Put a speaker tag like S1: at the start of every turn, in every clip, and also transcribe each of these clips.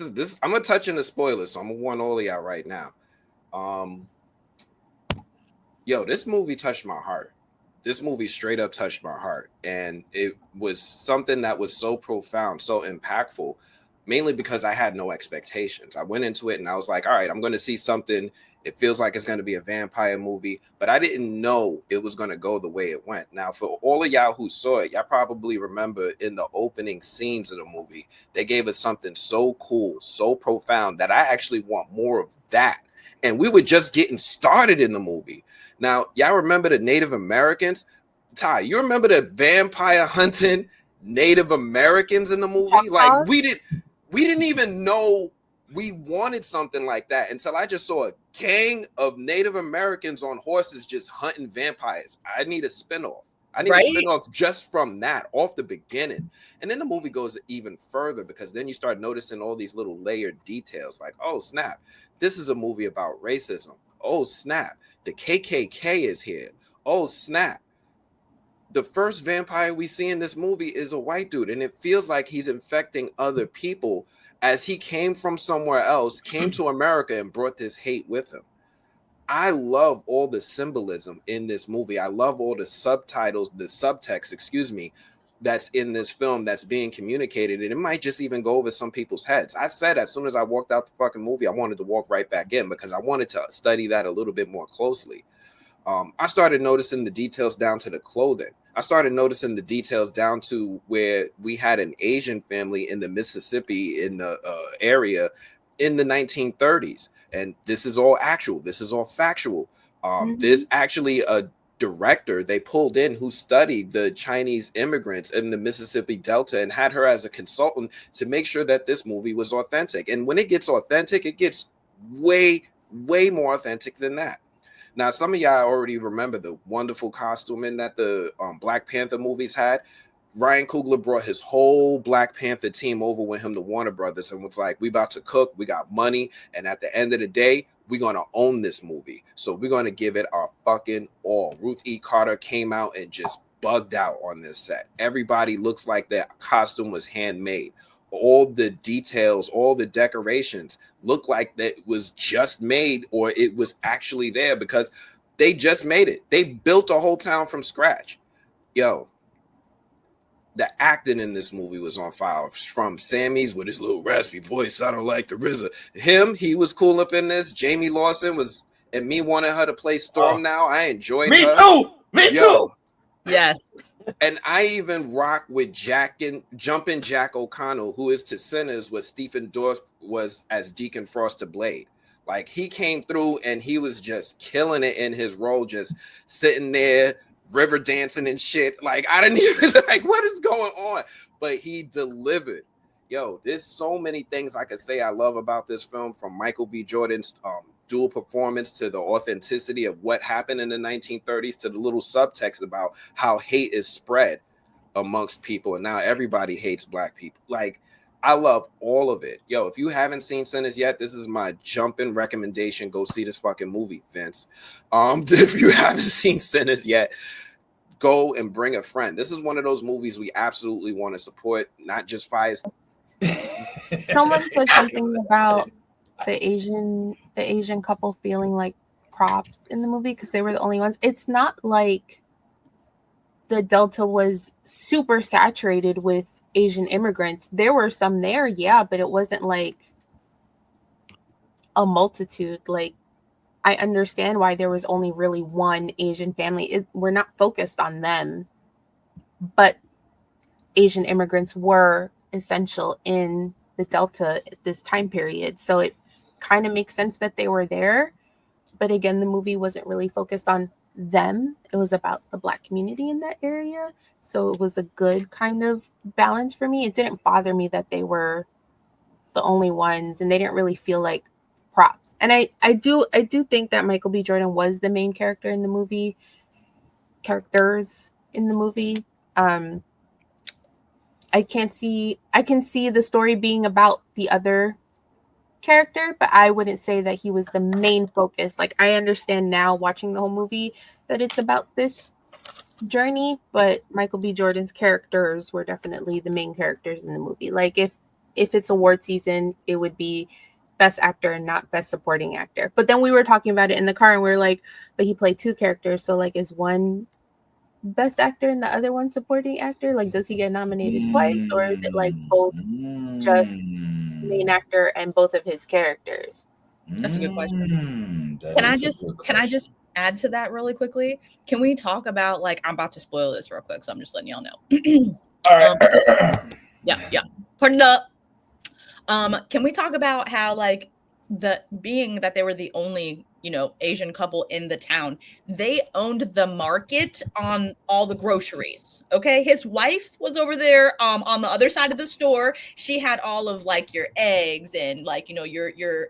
S1: I'm gonna touch in the spoilers, so I'm gonna warn all of y'all right now. Um, this movie touched my heart. This movie straight up touched my heart, and it was something that was so profound, so impactful, mainly because I had no expectations. I went into it and I was like, all right, I'm going to see something. It feels like it's going to be a vampire movie, but I didn't know it was going to go the way it went. Now, for all of y'all who saw it, y'all probably remember in the opening scenes of the movie, they gave us something so cool, so profound that I actually want more of that. And we were just getting started in the movie. Now, y'all remember the Native Americans? Ty, you remember the vampire hunting Native Americans in the movie? Like we didn't even know we wanted something like that until I just saw a gang of Native Americans on horses just hunting vampires. I need a spinoff. I need a spinoff just from that, off the beginning. And then the movie goes even further because then you start noticing all these little layered details like, oh, snap, this is a movie about racism. Oh, snap, the KKK is here. Oh, snap. The first vampire we see in this movie is a white dude, and it feels like he's infecting other people as he came from somewhere else, came to America, and brought this hate with him. I love all the symbolism in this movie. I love all the subtitles, the subtext, excuse me, that's in this film that's being communicated. And it might just even go over some people's heads. I said as soon as I walked out the fucking movie, I wanted to walk right back in because I wanted to study that a little bit more closely. I started noticing the details down to the clothing. I started noticing the details down to where we had an Asian family in the Mississippi in the area in the 1930s. And this is all actual. This is all factual. There's actually a director they pulled in who studied the Chinese immigrants in the Mississippi Delta and had her as a consultant to make sure that this movie was authentic. And when it gets authentic, it gets way, way more authentic than that. Now, some of y'all already remember the wonderful costuming that the Black Panther movies had. Ryan Coogler brought his whole Black Panther team over with him to Warner Brothers and was like, we about to cook, we got money, and at the end of the day, we're going to own this movie. So we're going to give it our fucking all. Ruth E. Carter came out and just bugged out on this set. Everybody looks like their costume was handmade. All the details, all the decorations look like that was just made or it was actually there because they just made it. They built a whole town from scratch. Yo, the acting in this movie was on fire. From Sammy's with his little raspy voice, I don't like the RZA. He was cool up in this. Jamie Lawson was, and me wanting her to play Storm now. I enjoyed her.
S2: Me too.
S3: Yes.
S1: And I even rock with Jumpin' Jack O'Connell, who is to Sinners what Stephen Dorff was as Deacon Frost to Blade. Like he came through and he was just killing it in his role, just sitting there, river dancing and shit. Like I didn't even like what is going on, but he delivered. Yo, there's so many things I could say I love about this film, from Michael B. Jordan's dual performance to the authenticity of what happened in the 1930s to the little subtext about how hate is spread amongst people and now everybody hates Black people. Like I love all of it. Yo, if you haven't seen Sinners yet, this is my jumping recommendation. Go see this fucking movie, Vince. If you haven't seen Sinners yet, go and bring a friend. This is one of those movies we absolutely want to support, not just Fires.
S4: Someone said something about the Asian couple feeling like props in the movie because they were the only ones. It's not like the Delta was super saturated with Asian immigrants. There were some there, yeah, but it wasn't like a multitude. Like I understand why there was only really one Asian family. We're not focused on them, but Asian immigrants were essential in the Delta at this time period. So it kind of makes sense that they were there. But again, the movie wasn't really focused on them. It was about the Black community in that area. So it was a good kind of balance for me. It didn't bother me that they were the only ones and they didn't really feel like props. And I do think that Michael B. Jordan was the main character in the movie. Characters in the movie. I can see the story being about the other character, but I wouldn't say that he was the main focus. Like I understand now watching the whole movie that it's about this journey, but Michael B. Jordan's characters were definitely the main characters in the movie. Like if if it's award season, it would be best actor and not best supporting actor. But then we were talking about it in the car and we were like, but he played two characters. So like, is one best actor and the other one supporting actor? Like, does he get nominated twice, or is it like both just main actor and both of his characters?
S2: That's a good question. Can I just add to that really quickly? Can we talk about, like, I'm about to spoil this real quick, so I'm just letting y'all know.
S3: All right.
S2: Yeah. Put it up. Can we talk about how, like, being that they were the only, Asian couple in the town, they owned the market on all the groceries. Okay, his wife was over there on the other side of the store. She had all of, like, your eggs and, like, your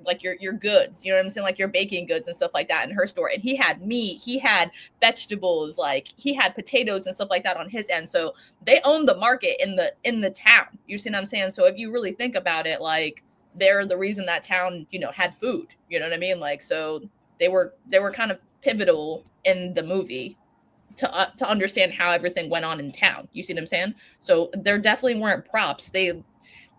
S2: like your goods, you know what I'm saying, like your baking goods and stuff like that in her store. And he had meat, he had vegetables, like he had potatoes and stuff like that on his end. So they owned the market in the town. You see what I'm saying? So if you really think about it, like, they're the reason that town, had food. You know what I mean? Like, so they were kind of pivotal in the movie to understand how everything went on in town. You see what I'm saying? So there definitely weren't props. They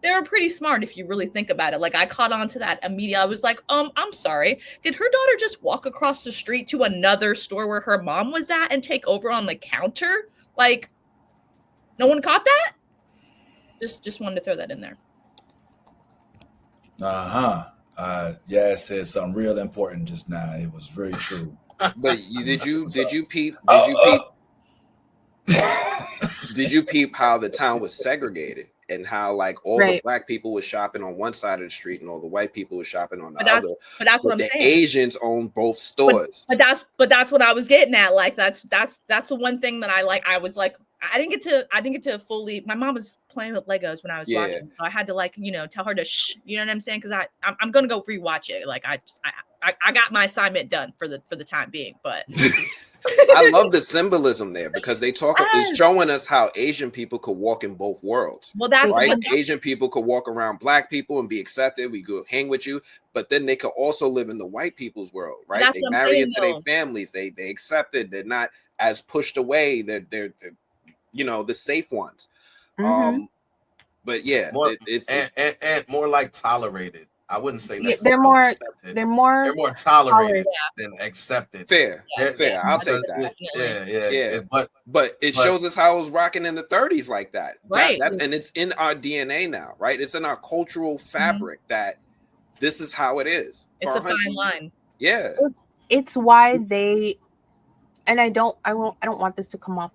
S2: were pretty smart if you really think about it. Like, I caught on to that immediately. I was like, I'm sorry. Did her daughter just walk across the street to another store where her mom was at and take over on the counter? Like, no one caught that? Just wanted to throw that in there.
S3: Yeah, it said something real important just now. It was very true.
S1: But did you peep how the town was segregated and how, like, all the black people was shopping on one side of the street and all the white people was shopping on the other?
S2: But that's what I'm saying.
S1: The Asians own both stores.
S2: But that's what I was getting at. Like, that's the one thing that I like. I was like, I didn't get to fully. My mom was playing with Legos when I was watching, so I had to, like, tell her to shh. You know what I'm saying? Because I'm gonna go rewatch it. Like, I got my assignment done for the time being. But
S1: I love the symbolism there because it's showing us how Asian people could walk in both worlds.
S2: Well, that's
S1: right. Asian people could walk around black people and be accepted. We could hang with you, but then they could also live in the white people's world, right? They marry into their families. They accepted. They're not as pushed away. They're the safe ones.
S4: Mm-hmm.
S1: But yeah,
S5: it's more like tolerated. I wouldn't say
S4: they're more
S5: tolerated than accepted.
S1: Fair. I'll take that. Yeah. But it shows us how it was rocking in the 30s like that.
S2: Right.
S1: And it's in our DNA now, right? It's in our cultural fabric that this is how it is.
S2: It's a fine line.
S1: Yeah.
S4: It's why I don't want this to come off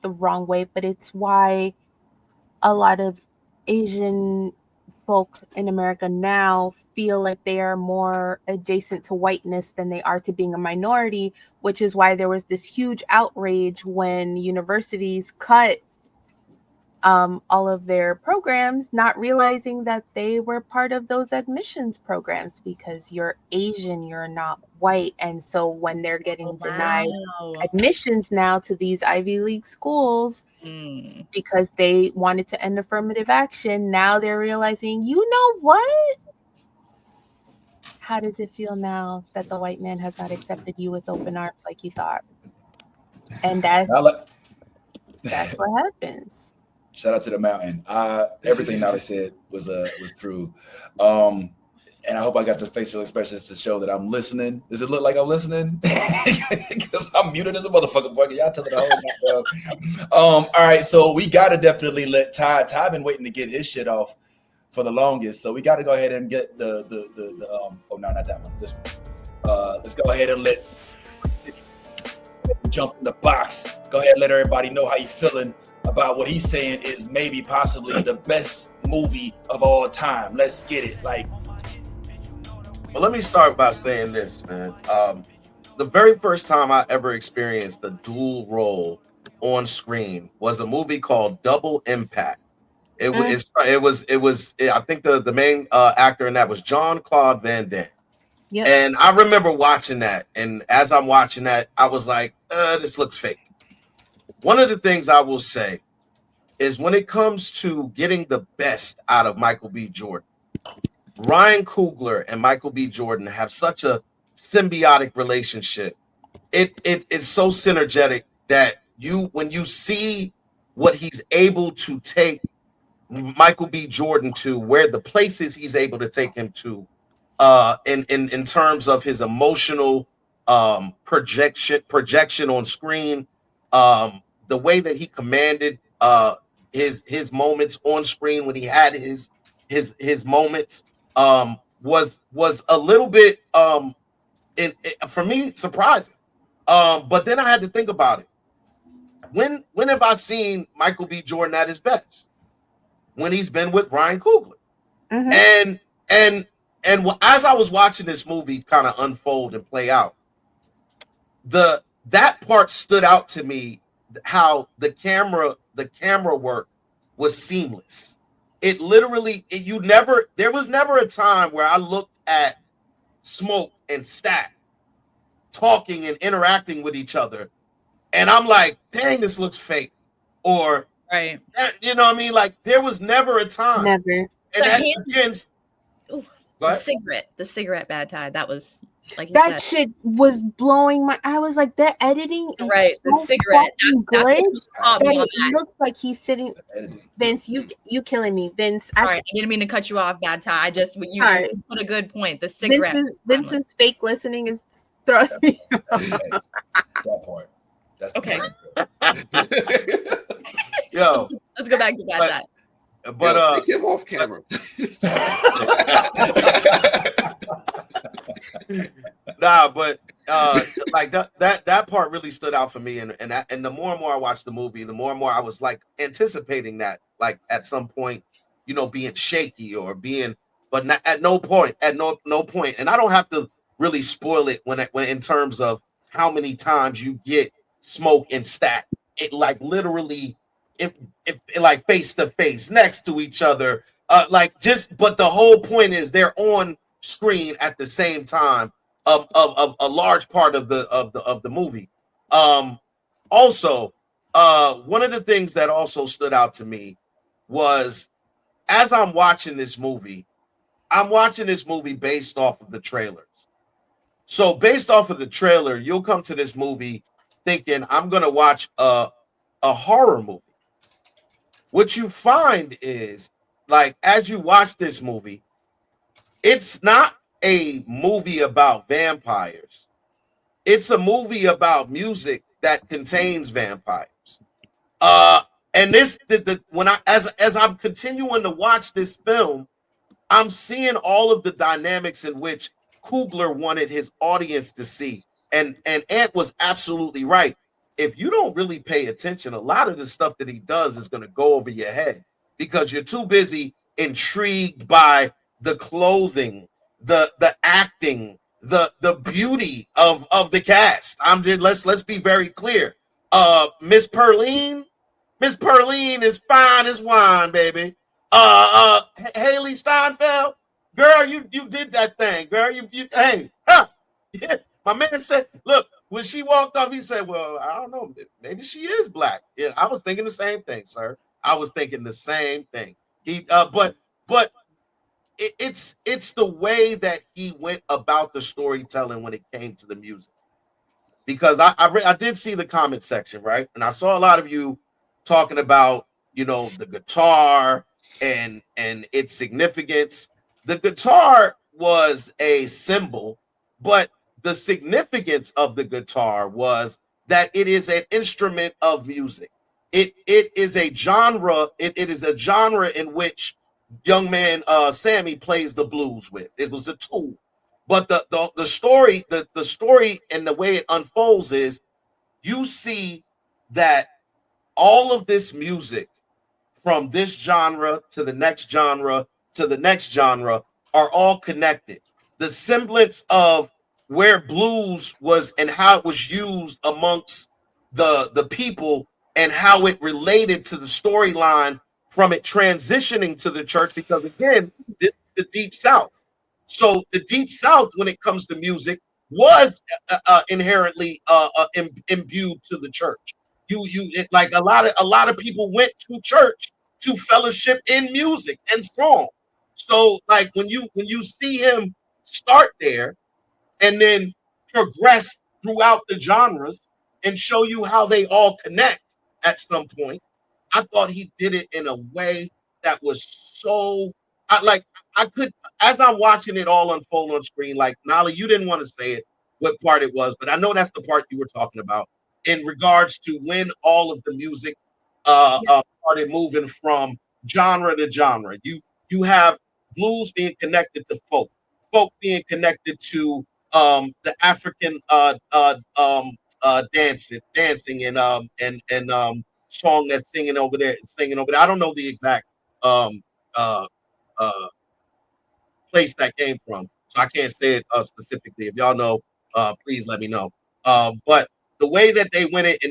S4: the wrong way, but it's why a lot of Asian folk in America now feel like they are more adjacent to whiteness than they are to being a minority, which is why there was this huge outrage when universities cut all of their programs, not realizing that they were part of those admissions programs because you're Asian, you're not white. And so when they're getting denied admissions now to these Ivy League schools because they wanted to end affirmative action, now they're realizing, you know what? How does it feel now that the white man has not accepted you with open arms like you thought? And that's what happens.
S3: Shout out to the mountain. Everything Nolly said was true. And I hope I got the facial expressions to show that I'm listening. Does it look like I'm listening? Because I'm muted as a motherfucker. Boy, y'all tell it the whole all right, so we gotta definitely let Ty been waiting to get his shit off for the longest. So we gotta go ahead and get the oh no, not that one. This one. Let's go ahead and let jump in the box. Go ahead and let everybody know how you feeling about what he's saying is maybe possibly the best movie of all time. Let's get it.
S5: Well, let me start by saying this, man. The very first time I ever experienced a dual role on screen was a movie called Double Impact. It was I think the main actor in that was Jean-Claude Van Damme. Yep. And I remember watching that, and as I'm watching that, I was like, this looks fake. One of the things I will say is when it comes to getting the best out of Michael B. Jordan, Ryan Coogler and Michael B. Jordan have such a symbiotic relationship. It's so synergetic that when you see what he's able to take Michael B. Jordan to where the places he's able to take him to, in terms of his emotional projection on screen, the way that he commanded his moments on screen when he had his moments, was a little bit for me surprising. But then I had to think about it. When have I seen Michael B. Jordan at his best? When he's been with Ryan Coogler.
S4: Mhm.
S5: And as I was watching this movie kind of unfold and play out, that part stood out to me, how the camera work was seamless. It literally, there was never a time where I looked at Smoke and Stat talking and interacting with each other, and I'm like, dang, this looks fake. Or,
S2: Right.
S5: you know what I mean? Like, there was never a time.
S4: Never.
S5: And
S2: The
S5: that
S2: hands-
S5: begins.
S2: Ooh,
S5: Go
S2: the
S5: ahead.
S2: cigarette bad tie. That was like you
S4: That
S2: said.
S4: shit was blowing my. I was like, that editing is
S2: Right, the
S4: so
S2: cigarette.
S4: fucking
S2: That's
S4: good.
S2: what caught me
S4: That
S2: on
S4: it
S2: that.
S4: looks like he's sitting.
S3: Editing.
S4: Vince, you killing me, Vince.
S2: All right, I didn't mean to cut you off, bad tie. I just you
S4: Sorry.
S2: put a good point. The cigarette.
S4: Vince's fake listening is throwing me.
S3: That part. That's
S2: Okay.
S5: Yo,
S2: Let's go back to bad tie.
S5: but
S1: take him off camera.
S5: nah, but like that part really stood out for me, and the more and more I watched the movie, the more and more I was like anticipating that, like at some point, being shaky or being, but not, at no point, and I don't have to really spoil it when in terms of how many times you get Smoke and Stat, it like literally, if like face to face next to each other, but the whole point is they're on screen at the same time of a large part of the movie. Also, one of the things that also stood out to me was, as I'm watching this movie based off of the trailers. So based off of the trailer, you'll come to this movie thinking I'm gonna watch a horror movie. What you find is, like, as you watch this movie, it's not a movie about vampires. It's a movie about music that contains vampires. And this when as I'm continuing to watch this film, I'm seeing all of the dynamics in which Coogler wanted his audience to see. And Ant was absolutely right. If you don't really pay attention, a lot of the stuff that he does is going to go over your head because you're too busy intrigued by the clothing, the acting, the beauty of the cast. Let's be very clear. Miss Perline is fine as wine, baby. Haley Steinfeld, girl, you did that thing, girl. You hey, huh? Yeah. My man said, look, when she walked off, he said, well, I don't know, maybe she is black. Yeah, I was thinking the same thing, sir. I was thinking the same thing. But it's the way that he went about the storytelling when it came to the music. Because I did see the comment section, right? And I saw a lot of you talking about, the guitar and its significance. The guitar was a symbol, but the significance of the guitar was that it is an instrument of music. It is a genre. It is a genre in which young man Sammy plays the blues with. It was a tool. But the story, the story and the way it unfolds is, you see that all of this music from this genre to the next genre to the next genre are all connected. The semblance of where blues was and how it was used amongst the people and how it related to the storyline from it transitioning to the church, because again, this is the Deep South. So the Deep South, when it comes to music, was inherently imbued to the church. Like a lot of people went to church to fellowship in music and song. So like when you see him start there and then progress throughout the genres and show you how they all connect at some point, I thought he did it in a way that was so I could, as I'm watching it all unfold on screen, like Nolly, you didn't want to say it what part it was, but I know that's the part you were talking about in regards to when all of the music started moving from genre to genre. You have blues being connected to folk being connected to the African dancing and song that's singing over there. I don't know the exact um uh uh place that came from, so I can't say it specifically. If y'all know, please let me know. But the way that they went it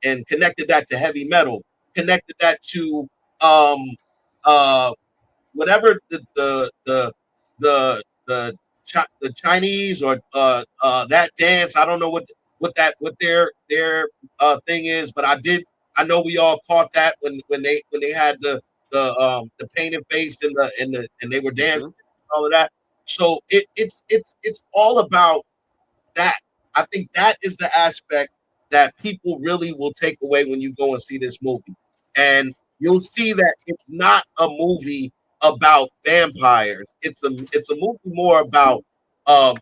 S5: and connected that to heavy metal, connected that to um uh whatever the Chinese or that dance. I don't know what their thing is, but I know we all caught that when they had the painted face and they were dancing all of that. So it's all about that. I think that is the aspect that people really will take away when you go and see this movie. And you'll see that it's not a movie about vampires. It's a movie more about um,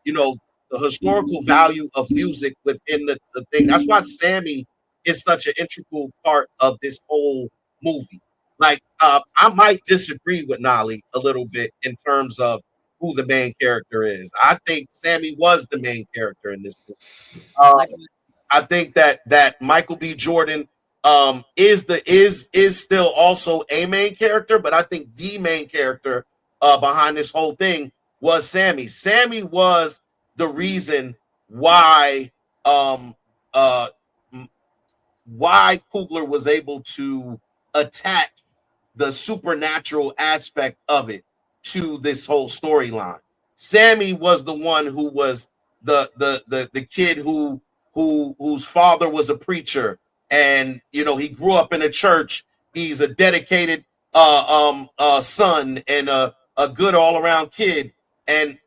S5: you know, the historical value of music within the thing. That's why Sammy is such an integral part of this whole movie. Like I might disagree with Nolly a little bit in terms of who the main character is. I think Sammy was the main character in this movie. Um, I think that Michael B. Jordan is still also a main character, but I think the main character behind this whole thing was Sammy. Sammy was the reason why um uh why Coogler was able to attach the supernatural aspect of it to this whole storyline. Sammy was the one who was the kid whose father was a preacher, and he grew up in a church. He's a dedicated son and a good all around kid, and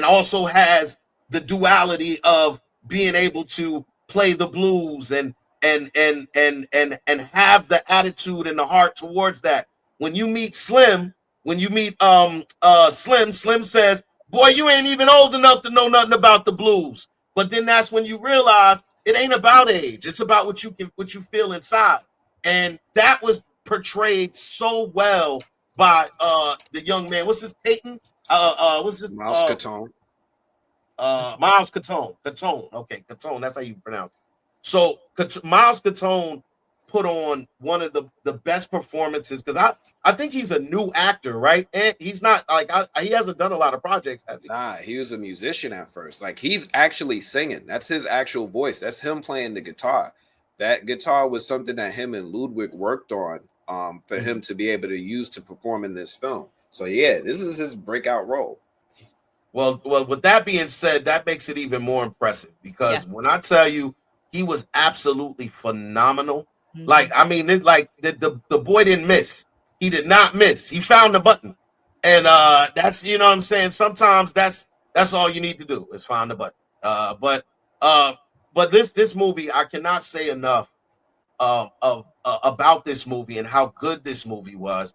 S5: also has the duality of being able to play the blues and have the attitude and the heart towards that. When you meet Slim, when you meet Slim says, "Boy, you ain't even old enough to know nothing about the blues." But then that's when you realize it ain't about age; it's about what you feel inside, and that was portrayed so well by the young man. What's his Peyton? What's his
S1: Mouse Catone.
S5: Miles Catone. Catone. Okay, Catone. That's how you pronounce it. So Miles Catone put on one of the best performances because I think he's a new actor, right? And he's not like he hasn't done a lot of projects, has he?
S1: Nah, he was a musician at first. Like he's actually singing. That's his actual voice. That's him playing the guitar. That guitar was something that him and Ludwig worked on for him to be able to use to perform in this film. So yeah, this is his breakout role.
S5: Well, with that being said, that makes it even more impressive because when I tell you he was absolutely phenomenal. Like, I mean, it's like the boy didn't miss. He did not miss. He found the button. And that's what I'm saying. Sometimes that's all you need to do is find the button. But this movie, I cannot say enough of about this movie and how good this movie was.